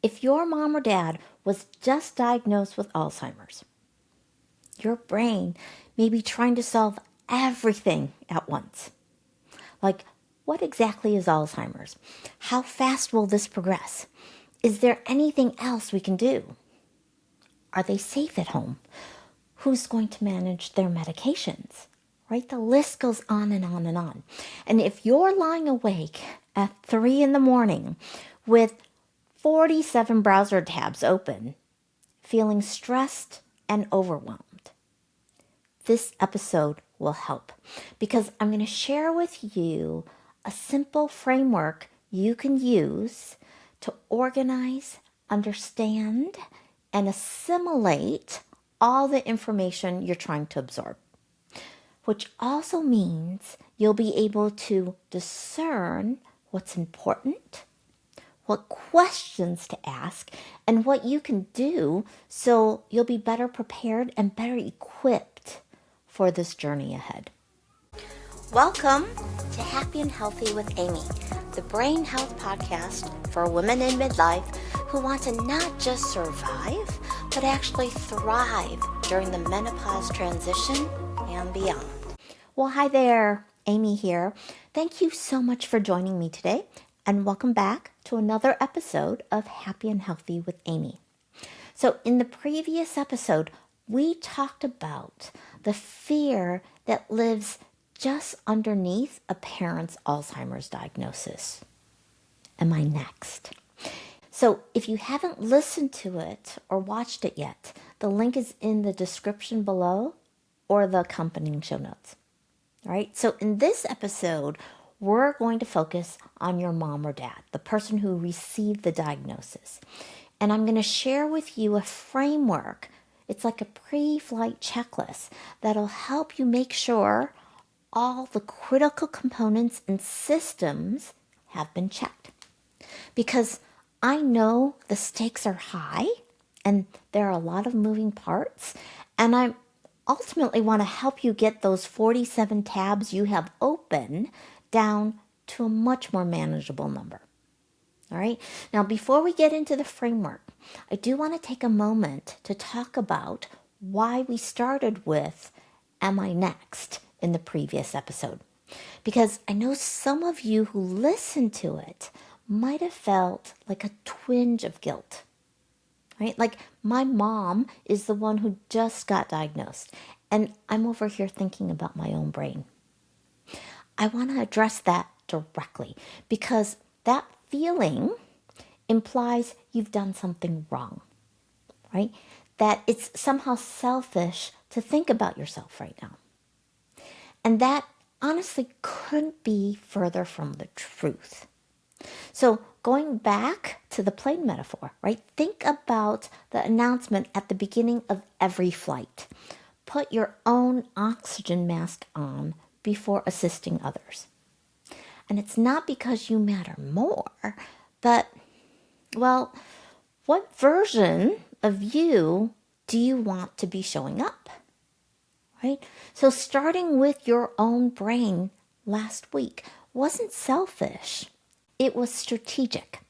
if your mom or dad was just diagnosed with Alzheimer's, your brain may be trying to solve everything at once. Like, what exactly is Alzheimer's? How fast will this progress? Is there anything else we can do? Are they safe at home? Who's going to manage their medications? Right? The list goes on and on and on. And if you're lying awake at 3 in the morning with 47 browser tabs open, feeling stressed and overwhelmed, this episode will help because I'm going to share with you a simple framework you can use to organize, understand, and assimilate all the information you're trying to absorb, which also means you'll be able to discern what's important, what questions to ask, and what you can do so you'll be better prepared and better equipped for this journey ahead. Welcome to Happy and Healthy with Amy, the brain health podcast for women in midlife who want to not just survive, but actually thrive during the menopause transition and beyond. Well, hi there, Amy here. Thank you so much for joining me today, and welcome back to another episode of Happy and Healthy with Amy. So in the previous episode, we talked about the fear that lives just underneath a parent's Alzheimer's diagnosis. Am I next? So if you haven't listened to it or watched it yet, the link is in the description below or the accompanying show notes. All right. So in this episode, we're going to focus on your mom or dad, the person who received the diagnosis. And I'm going to share with you a framework. It's like a pre-flight checklist that'll help you make sure all the critical components and systems have been checked. Because I know the stakes are high and there are a lot of moving parts, and I ultimately want to help you get those 47 tabs you have open down to a much more manageable number. All right. Now, before we get into the framework, I do want to take a moment to talk about why we started with Am I Next in the previous episode? Because I know some of you who listened to it might have felt like a twinge of guilt, right? Like my mom is the one who just got diagnosed, and I'm over here thinking about my own brain. I want to address that directly because that feeling implies you've done something wrong, right? That it's somehow selfish to think about yourself right now. And that honestly couldn't be further from the truth. So going back to the plane metaphor, right? Think about the announcement at the beginning of every flight. Put your own oxygen mask on before assisting others. And it's not because you matter more, but, well, what version of you do you want to be showing up? Right? So starting with your own brain last week wasn't selfish. It was strategic.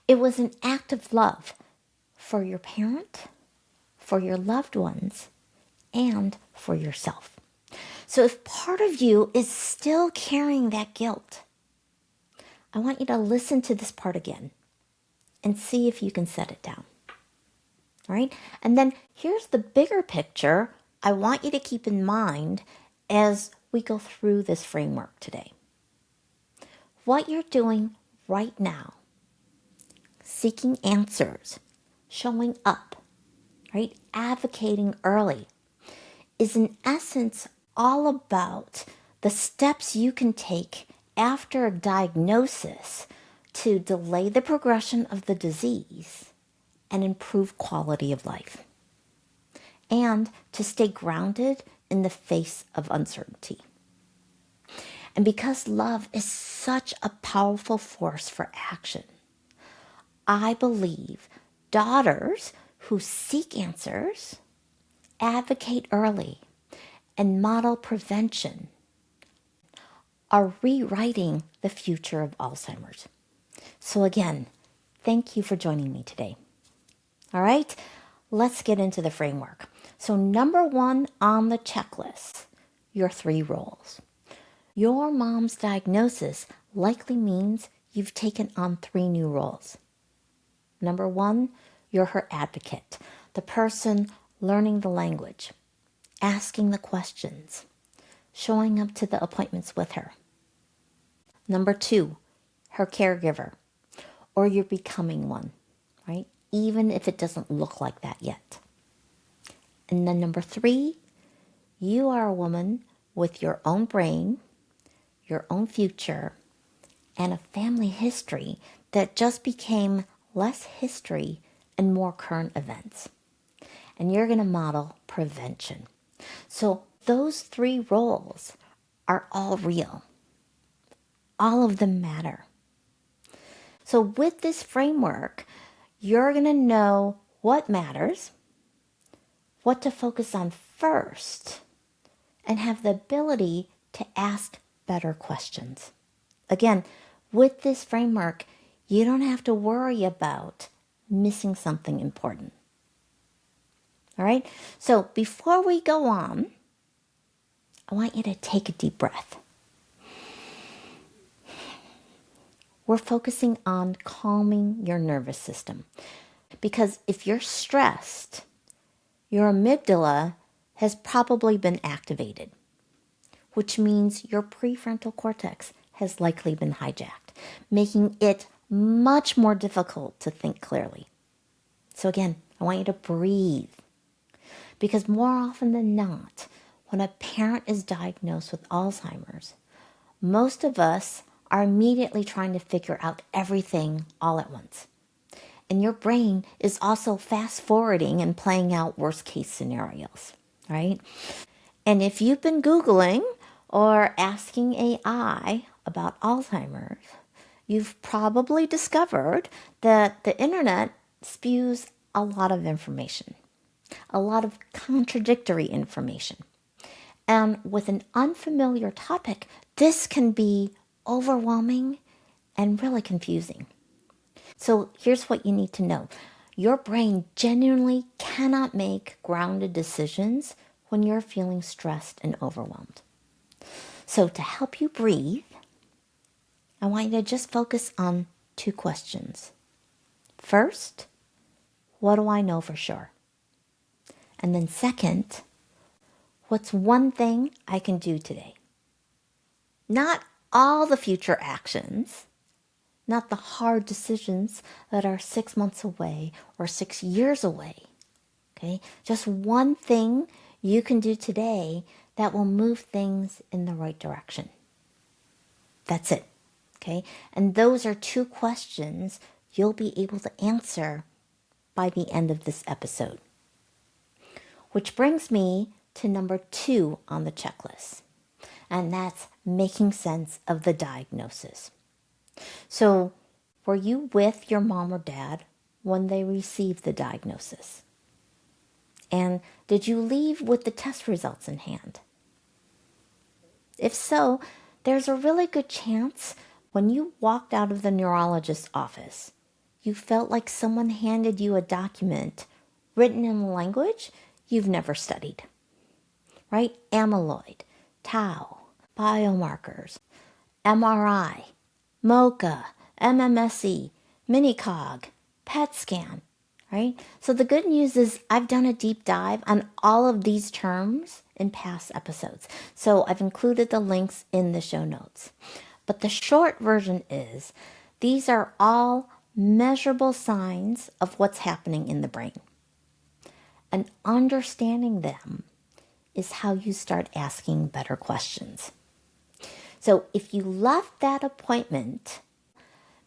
It was an act of love for your parent, for your loved ones, and for yourself. So if part of you is still carrying that guilt, I want you to listen to this part again and see if you can set it down. All right? And then here's the bigger picture I want you to keep in mind as we go through this framework today. What you're doing right now, seeking answers, showing up, right? Advocating early, is in essence all about the steps you can take after a diagnosis to delay the progression of the disease and improve quality of life, and to stay grounded in the face of uncertainty. And because love is such a powerful force for action, I believe daughters who seek answers, advocate early, and model prevention are rewriting the future of Alzheimer's. So again, Thank you for joining me today. All right, let's get into the framework. So number 1 on the checklist, your 3 roles. Your mom's diagnosis likely means you've taken on 3 new roles. Number 1, you're her advocate, the person learning the language, asking the questions, showing up to the appointments with her. Number 2, her caregiver, or you're becoming one, right? Even if it doesn't look like that yet. And then number 3, you are a woman with your own brain, your own future, and a family history that just became less history and more current events. And you're going to model prevention. So those 3 roles are all real. All of them matter. So with this framework, you're going to know what matters, what to focus on first, and have the ability to ask better questions. Again, with this framework, you don't have to worry about missing something important. All right? So before we go on, I want you to take a deep breath. We're focusing on calming your nervous system. Because if you're stressed, your amygdala has probably been activated, which means your prefrontal cortex has likely been hijacked, making it much more difficult to think clearly. So again, I want you to breathe. Because more often than not, when a parent is diagnosed with Alzheimer's, most of us are immediately trying to figure out everything all at once. And your brain is also fast forwarding and playing out worst case scenarios, right? And if you've been Googling or asking AI about Alzheimer's, you've probably discovered that the internet spews a lot of information, a lot of contradictory information. And with an unfamiliar topic, this can be overwhelming and really confusing. So here's what you need to know. Your brain genuinely cannot make grounded decisions when you're feeling stressed and overwhelmed. So to help you breathe, I want you to just focus on 2 questions. First, what do I know for sure? And then second, what's one thing I can do today? Not all the future actions, not the hard decisions that are 6 months away or 6 years away. Okay? Just one thing you can do today that will move things in the right direction. That's it. Okay? And those are 2 questions you'll be able to answer by the end of this episode. Which brings me to number 2 on the checklist. And that's making sense of the diagnosis. So, were you with your mom or dad when they received the diagnosis? And did you leave with the test results in hand? If so, there's a really good chance when you walked out of the neurologist's office, you felt like someone handed you a document written in a language you've never studied. Right? Amyloid, tau, biomarkers, MRI, MoCA, MMSE, minicog, PET scan, right? So the good news is I've done a deep dive on all of these terms in past episodes. So I've included the links in the show notes. But the short version is these are all measurable signs of what's happening in the brain. And understanding them is how you start asking better questions. So if you left that appointment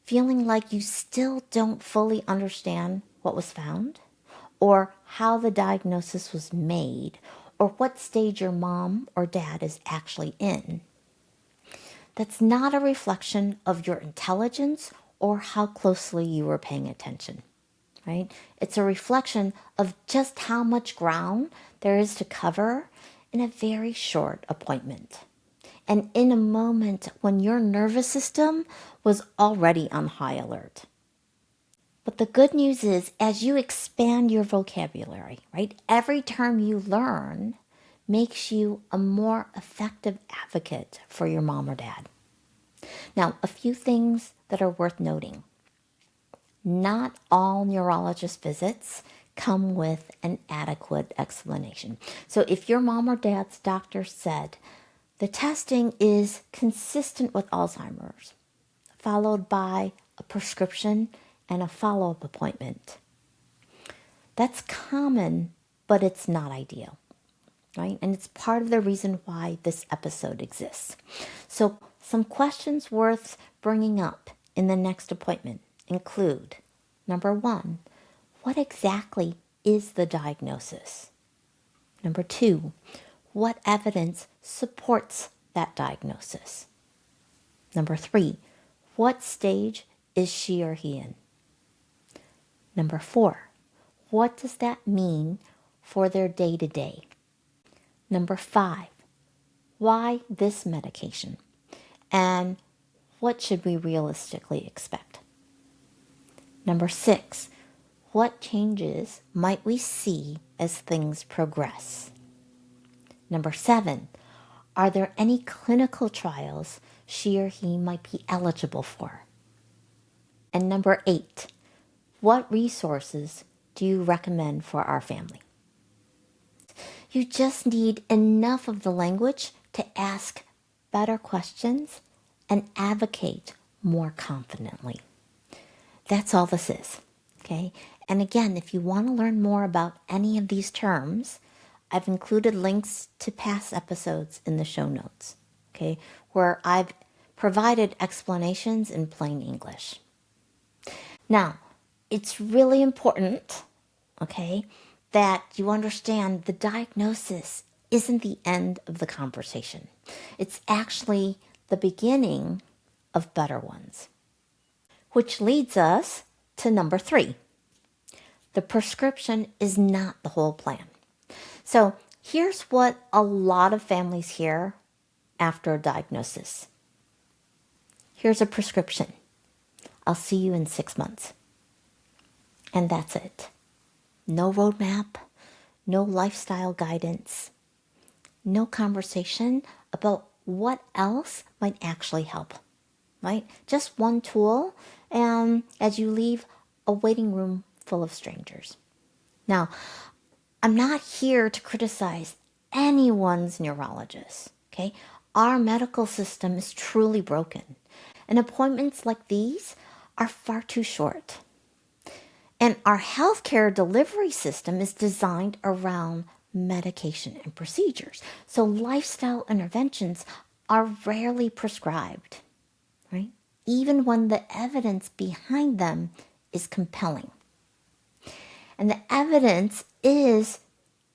feeling like you still don't fully understand what was found, or how the diagnosis was made, or what stage your mom or dad is actually in, that's not a reflection of your intelligence or how closely you were paying attention, right? It's a reflection of just how much ground there is to cover in a very short appointment. And in a moment when your nervous system was already on high alert. But the good news is, as you expand your vocabulary, right, every term you learn makes you a more effective advocate for your mom or dad. Now, a few things that are worth noting. Not all neurologist visits come with an adequate explanation. So if your mom or dad's doctor said the testing is consistent with Alzheimer's, followed by a prescription and a follow-up appointment, that's common, but it's not ideal, right? And it's part of the reason why this episode exists. So some questions worth bringing up in the next appointment include, number one, what exactly is the diagnosis? Number two, what evidence supports that diagnosis? Number three, what stage is she or he in? Number four, what does that mean for their day-to-day? Number five, why this medication? And what should we realistically expect? Number six, what changes might we see as things progress? Number seven, are there any clinical trials she or he might be eligible for? And number eight, what resources do you recommend for our family? You just need enough of the language to ask better questions and advocate more confidently. That's all this is, okay? And again, if you want to learn more about any of these terms, I've included links to past episodes in the show notes, okay, where I've provided explanations in plain English. Now, it's really important, okay, that you understand the diagnosis isn't the end of the conversation. It's actually the beginning of better ones. Which leads us to number three. The prescription is not the whole plan. So here's what a lot of families hear after a diagnosis. Here's a prescription. I'll see you in 6 months. And that's it. No roadmap, no lifestyle guidance, no conversation about what else might actually help, right? Just one tool, and as you leave a waiting room full of strangers. Now, I'm not here to criticize anyone's neurologist, okay? Our medical system is truly broken, and appointments like these are far too short. And our healthcare delivery system is designed around medication and procedures. So lifestyle interventions are rarely prescribed, right? Even when the evidence behind them is compelling. And the evidence is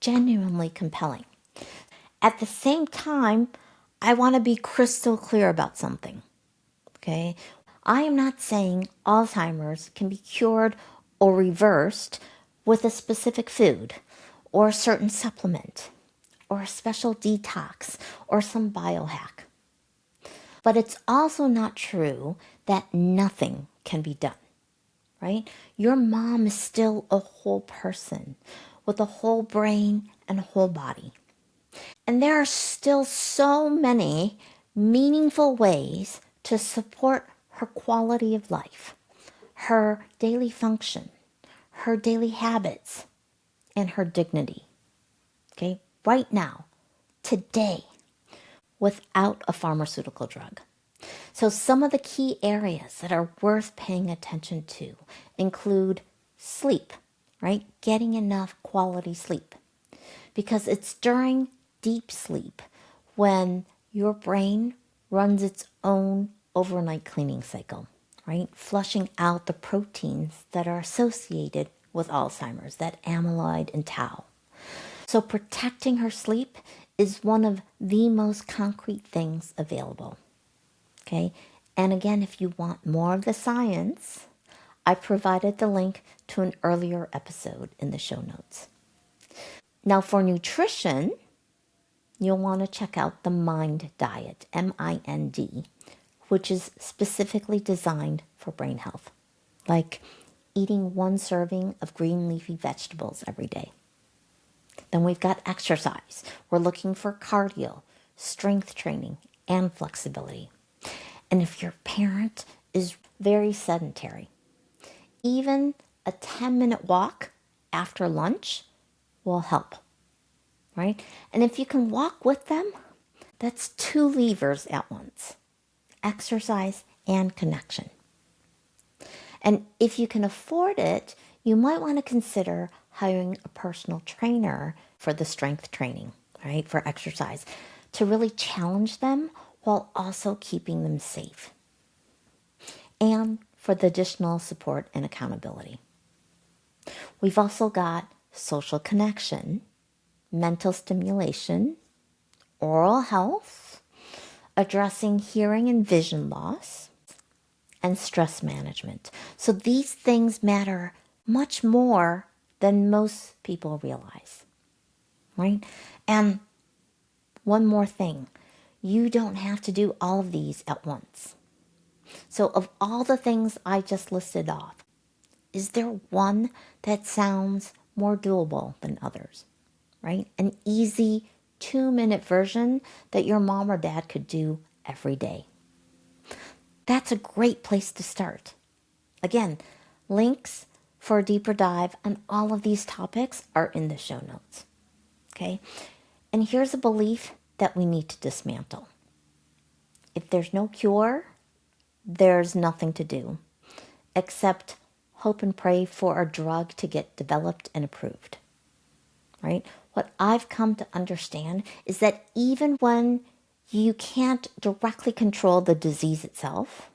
genuinely compelling. At the same time, I want to be crystal clear about something, okay? I am not saying Alzheimer's can be cured or reversed with a specific food or a certain supplement or a special detox or some biohack. But it's also not true that nothing can be done, right? Your mom is still a whole person with a whole brain and a whole body. And there are still so many meaningful ways to support her quality of life, her daily function, her daily habits, and her dignity. Okay, right now, today, without a pharmaceutical drug. So some of the key areas that are worth paying attention to include sleep, right? Getting enough quality sleep. Because it's during deep sleep when your brain runs its own overnight cleaning cycle, right? Flushing out the proteins that are associated with Alzheimer's, that amyloid and tau. So protecting her sleep is one of the most concrete things available, okay? And again, if you want more of the science, I provided the link to an earlier episode in the show notes. Now for nutrition, you'll want to check out the MIND diet, M-I-N-D, which is specifically designed for brain health. Like eating 1 serving of green leafy vegetables every day. Then we've got exercise. We're looking for cardio, strength training, and flexibility. And if your parent is very sedentary, even a 10-minute walk after lunch will help, right? And if you can walk with them, that's 2 levers at once: exercise and connection. And if you can afford it, you might want to consider hiring a personal trainer for the strength training, right, for exercise, to really challenge them while also keeping them safe. And for the additional support and accountability. We've also got social connection, mental stimulation, oral health, addressing hearing and vision loss, and stress management. So these things matter much more than most people realize, right? And one more thing, you don't have to do all of these at once. So of all the things I just listed off, is there one that sounds more doable than others, right? An easy 2-minute version that your mom or dad could do every day. That's a great place to start. Again, links for a deeper dive on all of these topics are in the show notes. Okay? And here's a belief that we need to dismantle. If there's no cure, there's nothing to do except hope and pray for a drug to get developed and approved. Right? What I've come to understand is that even when you can't directly control the disease itself,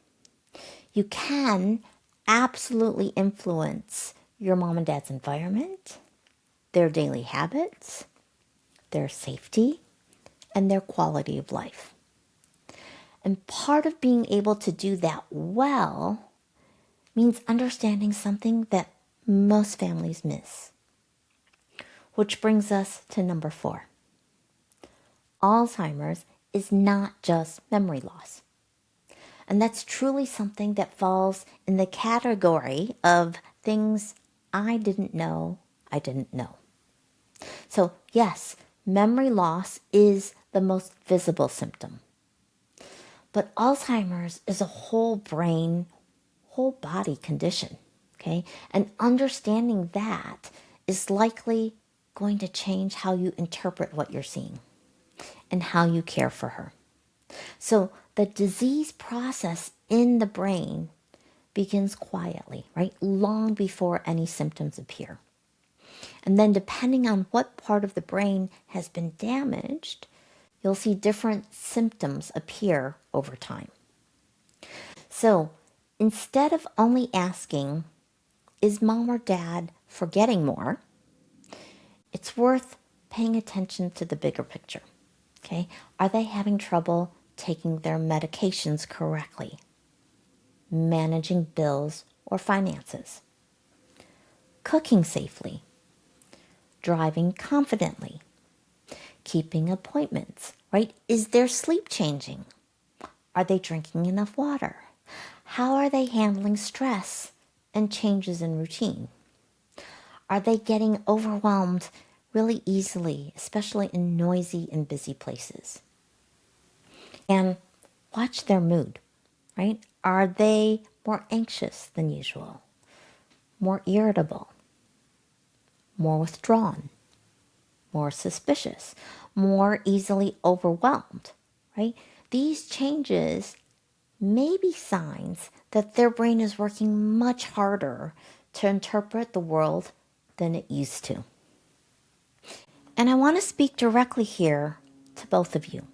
you can absolutely influence your mom and dad's environment, their daily habits, their safety, and their quality of life. And part of being able to do that well means understanding something that most families miss. Which brings us to number 4. Alzheimer's is not just memory loss. And that's truly something that falls in the category of things I didn't know I didn't know. So yes, memory loss is the most visible symptom. But Alzheimer's is a whole brain, whole body condition, okay? And understanding that is likely going to change how you interpret what you're seeing and how you care for her. So the disease process in the brain begins quietly, right? Long before any symptoms appear. And then depending on what part of the brain has been damaged, you'll see different symptoms appear over time. So instead of only asking, is mom or dad forgetting more? It's worth paying attention to the bigger picture. Okay? Are they having trouble taking their medications correctly? Managing bills or finances? Cooking safely? Driving confidently? Keeping appointments, right? Is their sleep changing? Are they drinking enough water? How are they handling stress and changes in routine? Are they getting overwhelmed really easily, especially in noisy and busy places? And watch their mood, right? Are they more anxious than usual? More irritable? More withdrawn? More suspicious? More easily overwhelmed, right? These changes may be signs that their brain is working much harder to interpret the world than it used to. And I want to speak directly here to both of you.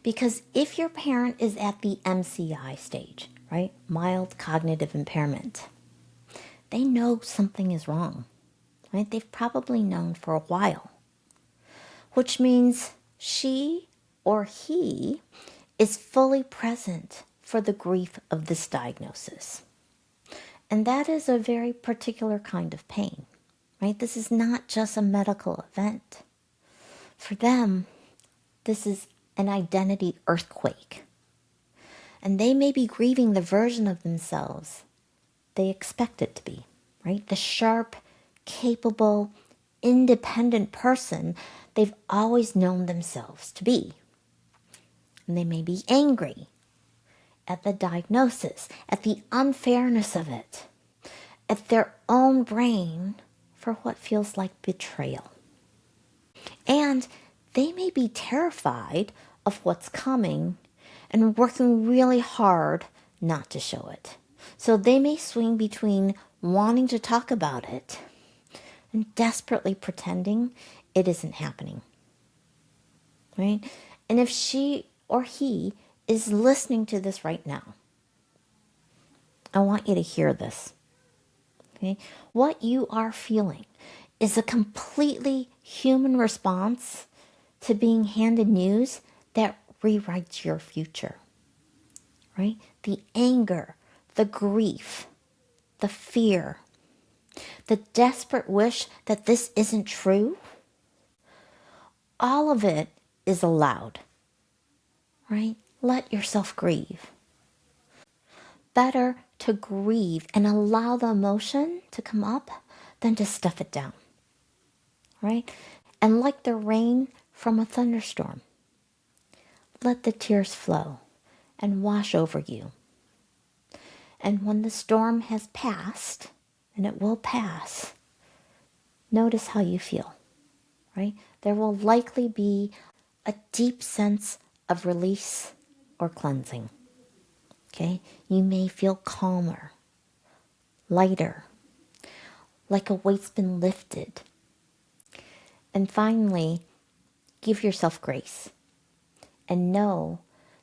Because if your parent is at the MCI stage, right, mild cognitive impairment, they know something is wrong, right? They've probably known for a while, which means she or he is fully present for the grief of this diagnosis. And that is a very particular kind of pain, right? This is not just a medical event. For them, this is an identity earthquake. And they may be grieving the version of themselves they expect it to be. right? The sharp, capable, independent person they've always known themselves to be. And they may be angry at the diagnosis, at the unfairness of it, at their own brain for what feels like betrayal. And they may be terrified of what's coming and working really hard not to show it. So they may swing between wanting to talk about it and desperately pretending it isn't happening. Right? And if she or he is listening to this right now, I want you to hear this. Okay? What you are feeling is a completely human response to being handed news that rewrites your future. Right? The anger, the grief, the fear, the desperate wish that this isn't true, all of it is allowed. Right? Let yourself grieve. Better to grieve and allow the emotion to come up than to stuff it down. Right? And like the rain from a thunderstorm, let the tears flow and wash over you. And when the storm has passed, and it will pass, notice how you feel, right? There will likely be a deep sense of release or cleansing, okay? You may feel calmer, lighter, like a weight's been lifted. And finally, give yourself grace and know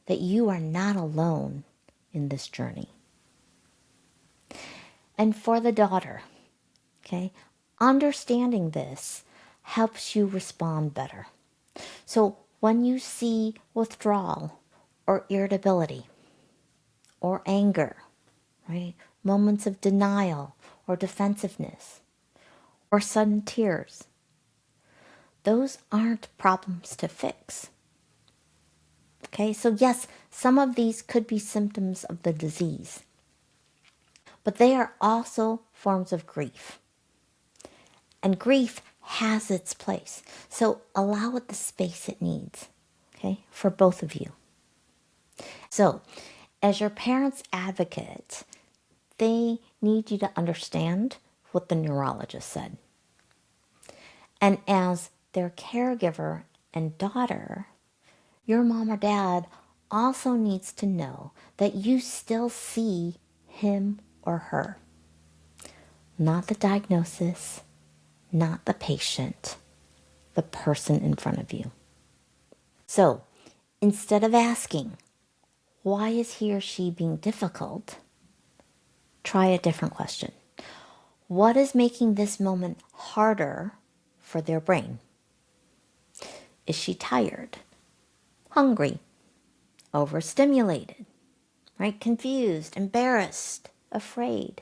that you are not alone in this journey. And for the daughter, okay, understanding this helps you respond better. So when you see withdrawal or irritability or anger, right, moments of denial or defensiveness or sudden tears, those aren't problems to fix. Okay, so yes, some of these could be symptoms of the disease, but they are also forms of grief. And grief has its place. So allow it the space it needs, okay, for both of you. So as your parents' advocate, they need you to understand what the neurologist said. And as their caregiver and daughter, your mom or dad also needs to know that you still see him or her. Not the diagnosis, not the patient, the person in front of you. So instead of asking, why is he or she being difficult? Try a different question. What is making this moment harder for their brain? Is she tired, hungry, overstimulated, right? Confused, embarrassed, afraid?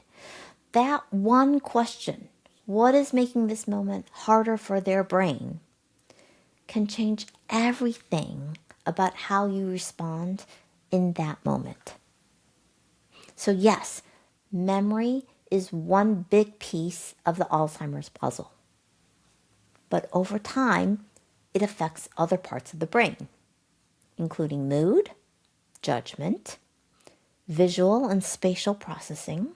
That one question, what is making this moment harder for their brain, can change everything about how you respond in that moment. So yes, memory is one big piece of the Alzheimer's puzzle. But over time, it affects other parts of the brain, including mood, judgment, visual and spatial processing,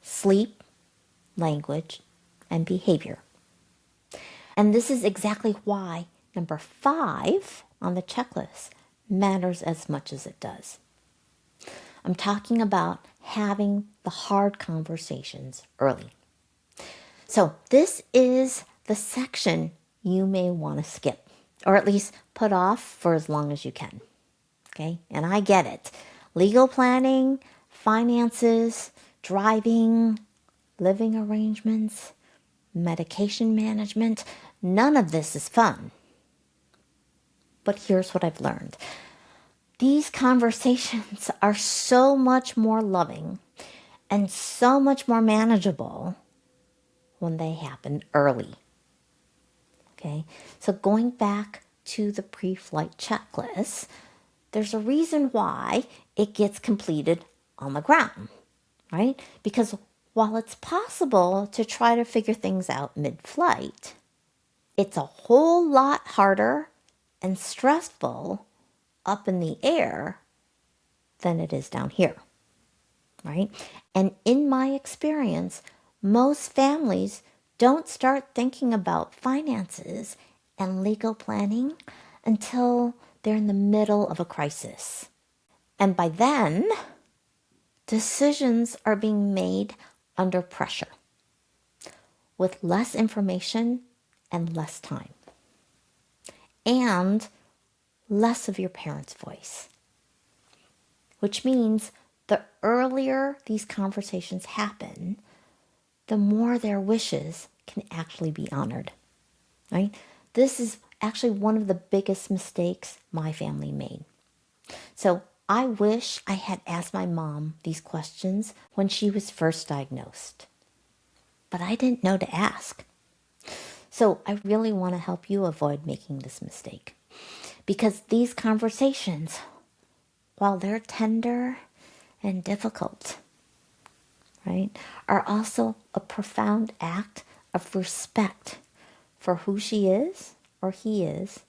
sleep, language, and behavior. And this is exactly why number 5 on the checklist matters as much as it does. I'm talking about having the hard conversations early. So this is the section you may want to skip, or at least put off for as long as you can. Okay? And I get it. Legal planning, finances, driving, living arrangements, medication management, none of this is fun. But here's what I've learned. These conversations are so much more loving and so much more manageable when they happen early. Okay, so going back to the pre-flight checklist, there's a reason why it gets completed on the ground, right? Because while it's possible to try to figure things out mid-flight, it's a whole lot harder and stressful up in the air than it is down here, right? And in my experience, most families don't start thinking about finances and legal planning until they're in the middle of a crisis. And by then, decisions are being made under pressure with less information and less time, and less of your parents' voice, which means the earlier these conversations happen, the more their wishes can actually be honored, right? This is actually one of the biggest mistakes my family made. So I wish I had asked my mom these questions when she was first diagnosed, but I didn't know to ask. So I really want to help you avoid making this mistake, because these conversations, while they're tender and difficult, right, are also a profound act of respect for who she is or he is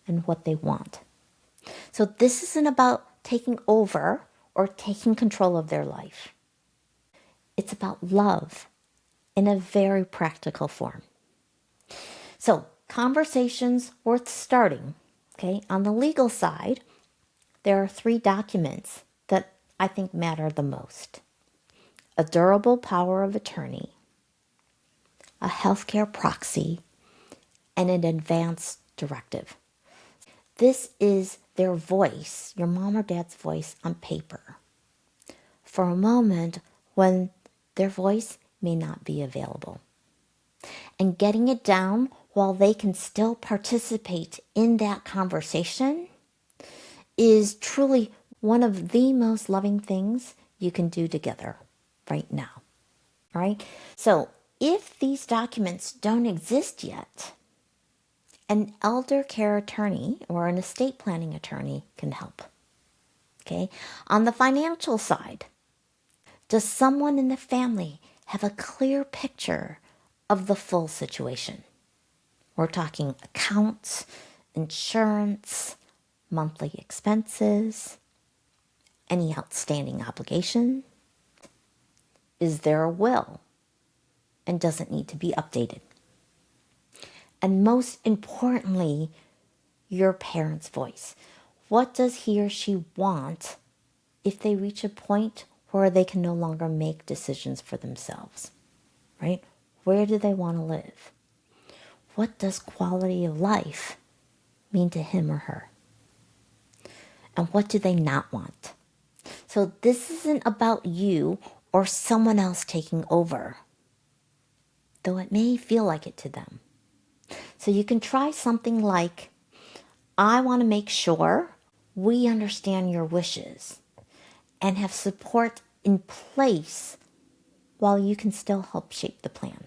and what they want. So this isn't about taking over or taking control of their life. It's about love in a very practical form. So conversations worth starting, okay? On the legal side, there are 3 documents that I think matter the most: a durable power of attorney, a healthcare proxy, and an advance directive. This is their voice, your mom or dad's voice on paper, for a moment when their voice may not be available. And getting it down while they can still participate in that conversation is truly one of the most loving things you can do together right now. All right? So if these documents don't exist yet, an elder care attorney or an estate planning attorney can help. Okay? On the financial side, does someone in the family have a clear picture of the full situation? We're talking accounts, insurance, monthly expenses, any outstanding obligation. Is there a will? And does it need to be updated? And most importantly, your parent's voice. What does he or she want if they reach a point where they can no longer make decisions for themselves, right? Where do they want to live? What does quality of life mean to him or her? And what do they not want? So this isn't about you or someone else taking over, though it may feel like it to them. So you can try something like, I want to make sure we understand your wishes and have support in place while you can still help shape the plan,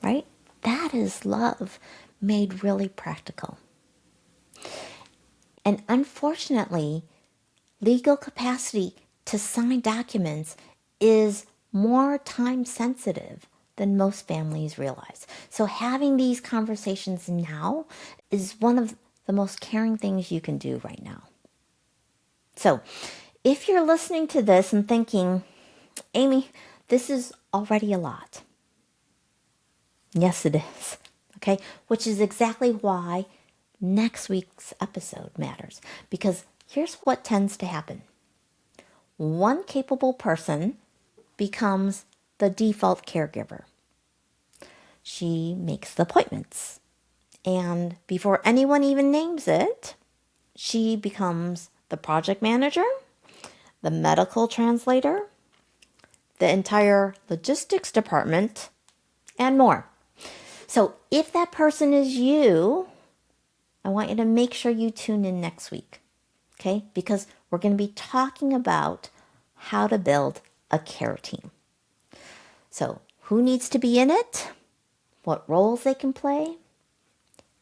right? That is love made really practical. And unfortunately, legal capacity to sign documents is more time sensitive than most families realize. So having these conversations now is one of the most caring things you can do right now. So if you're listening to this and thinking, Amy, this is already a lot. Yes, it is. Okay, which is exactly why next week's episode matters. Because here's what tends to happen. One capable person becomes the default caregiver. She makes the appointments. And before anyone even names it, she becomes the project manager, the medical translator, the entire logistics department, and more. So if that person is you, I want you to make sure you tune in next week, okay? Because we're going to be talking about how to build a care team. So who needs to be in it, what roles they can play,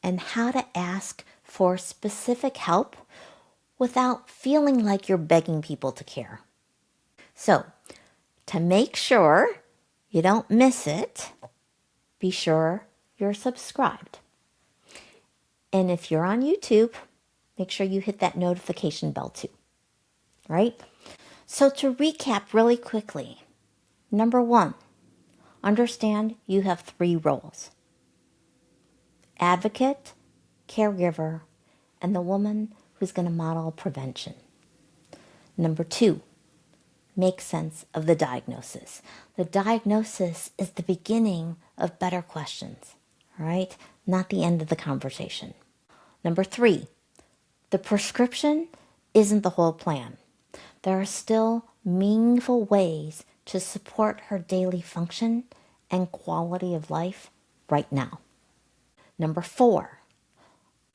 and how to ask for specific help without feeling like you're begging people to care. So To make sure you don't miss it, be sure you're subscribed. And if you're on YouTube, make sure you hit that notification bell too, right? So to recap really quickly, number 1, understand you have 3 roles: advocate, caregiver, and the woman who's going to model prevention. Number 2, make sense of the diagnosis. The diagnosis is the beginning of better questions, right? Not the end of the conversation. Number 3, the prescription isn't the whole plan. There are still meaningful ways to support her daily function and quality of life right now. Number 4,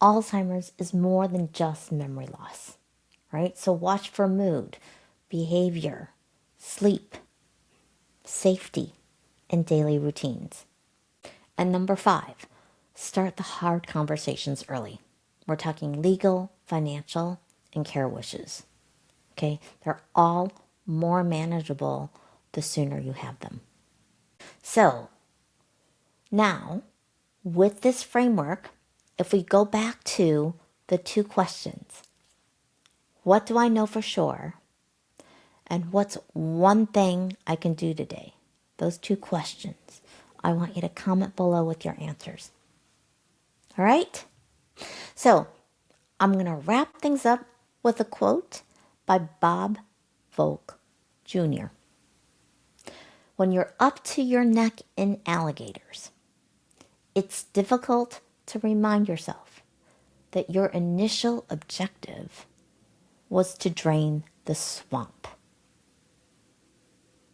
Alzheimer's is more than just memory loss, right? So watch for mood, behavior, sleep, safety, and daily routines. And number 5, start the hard conversations early. We're talking legal, financial, and care wishes. Okay? They're all more manageable the sooner you have them. So, now, with this framework, if we go back to the 2 questions, what do I know for sure? And what's one thing I can do today? Those 2 questions. I want you to comment below with your answers. All right? So, I'm going to wrap things up with a quote by Bob Volk Jr. When you're up to your neck in alligators, it's difficult to remind yourself that your initial objective was to drain the swamp.